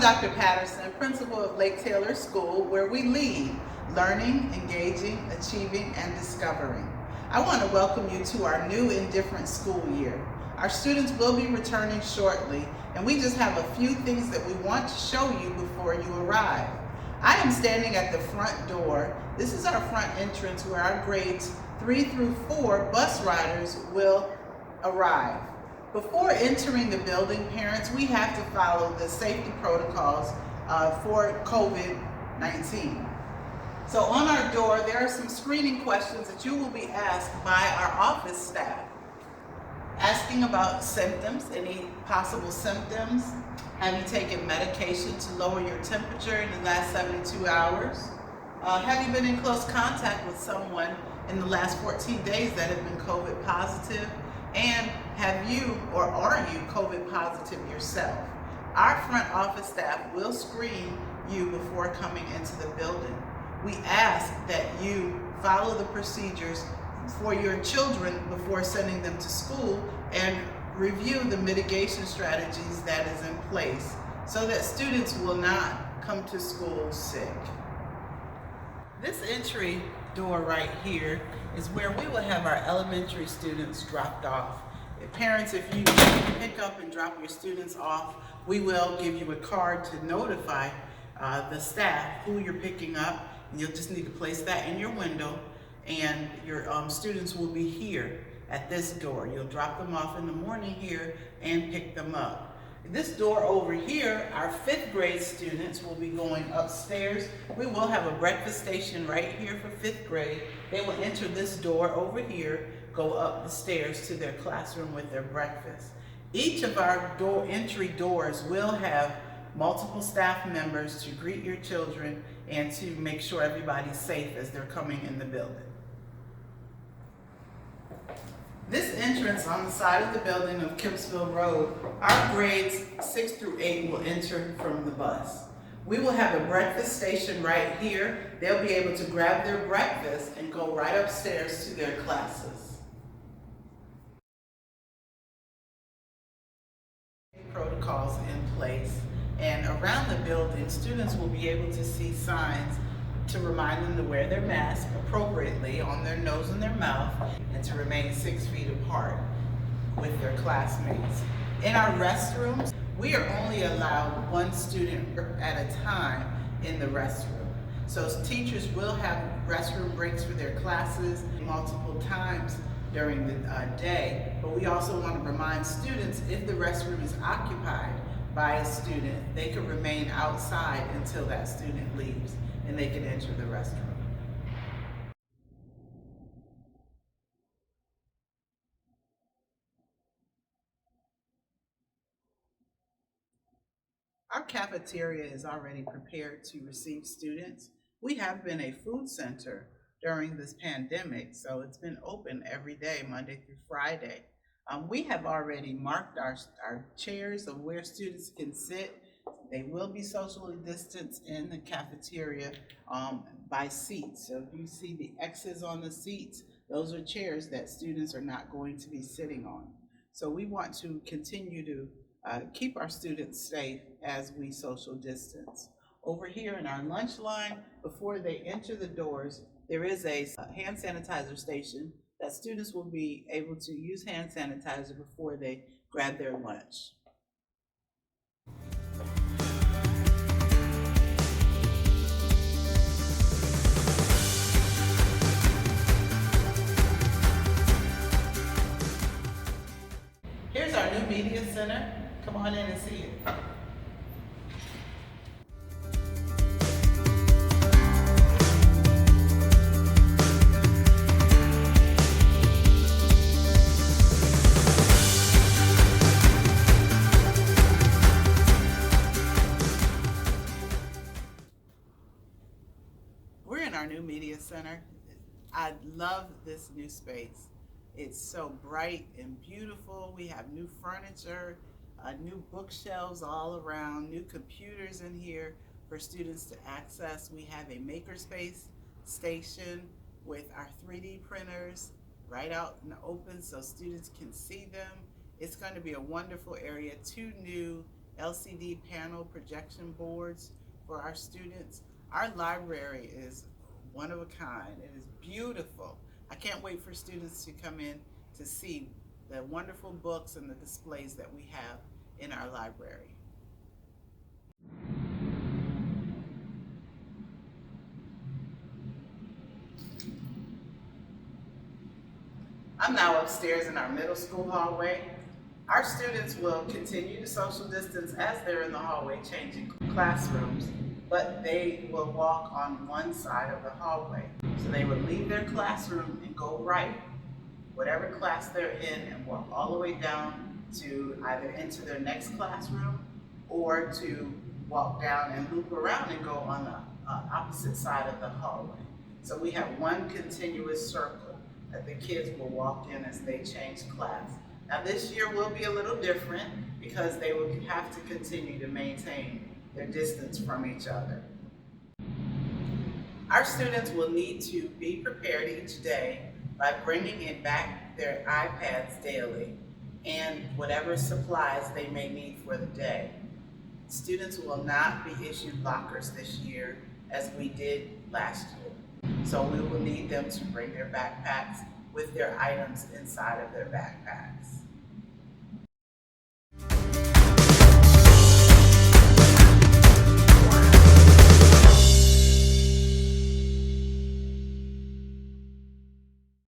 Dr. Patterson, principal of Lake Taylor School, where we lead learning, engaging, achieving, and discovering. I want to welcome you to our new and different school year. Our students will be returning shortly, and we just have a few things that we want to show you before you arrive. I am standing at the front door. This is our front entrance where our grades 3 through 4 bus riders will arrive. Before entering the building, parents, we have to follow the safety protocols for COVID-19. So on our door, there are some screening questions that you will be asked by our office staff. Asking about symptoms, any possible symptoms. Have you taken medication to lower your temperature in the last 72 hours? Have you been in close contact with someone in the last 14 days that have been COVID positive? And have you or are you COVID positive yourself? Our front office staff will screen you before coming into the building. We ask that you follow the procedures for your children before sending them to school and review the mitigation strategies that is in place so that students will not come to school sick. This entry door right here is where we will have our elementary students dropped off. Parents, if you pick up and drop your students off, we will give you a card to notify the staff who you're picking up. And you'll just need to place that in your window, and your students will be here at this door. You'll drop them off in the morning here and pick them up. This door over here, our 5th grade students will be going upstairs. We will have a breakfast station right here for 5th grade. They will enter this door over here, go up the stairs to their classroom with their breakfast. Each of our entry doors will have multiple staff members to greet your children and to make sure everybody's safe as they're coming in the building. This entrance on the side of the building of Kempsville Road, our grades 6 through 8 will enter from the bus. We will have a breakfast station right here. They'll be able to grab their breakfast and go right upstairs to their classes. Protocols in place, and around the building, students will be able to see signs to remind them to wear their mask appropriately on their nose and their mouth and to remain 6 feet apart with their classmates. In our restrooms, we are only allowed 1 student at a time in the restroom. So teachers will have restroom breaks for their classes multiple times during the day, but we also want to remind students if the restroom is occupied by a student, they could remain outside until that student leaves and they can enter the restroom. Our cafeteria is already prepared to receive students. We have been a food center during this pandemic, so it's been open every day, Monday through Friday. We have already marked our chairs of where students can sit. They will be socially distanced in the cafeteria by seats. So if you see the X's on the seats, those are chairs that students are not going to be sitting on. So we want to continue to keep our students safe as we social distance. Over here in our lunch line, before they enter the doors, there is a hand sanitizer station that students will be able to use hand sanitizer before they grab their lunch. Here's our new media center. Come on in and see it. We're in our new media center. I love this new space. It's so bright and beautiful. We have new furniture, new bookshelves all around, new computers in here for students to access. We have a makerspace station with our 3D printers right out in the open so students can see them. It's going to be a wonderful area, 2 new LCD panel projection boards for our students. Our library is one of a kind. It is beautiful. I can't wait for students to come in to see the wonderful books and the displays that we have in our library. I'm now upstairs in our middle school hallway. Our students will continue to social distance as they're in the hallway changing classrooms, but they will walk on one side of the hallway. So they would leave their classroom and go right, whatever class they're in, and walk all the way down to either into their next classroom or to walk down and loop around and go on the opposite side of the hallway. So we have one continuous circle that the kids will walk in as they change class. Now this year will be a little different because they will have to continue to maintain their distance from each other. Our students will need to be prepared each day by bringing in back their iPads daily and whatever supplies they may need for the day. Students will not be issued lockers this year as we did last year. So we will need them to bring their backpacks with their items inside of their backpacks.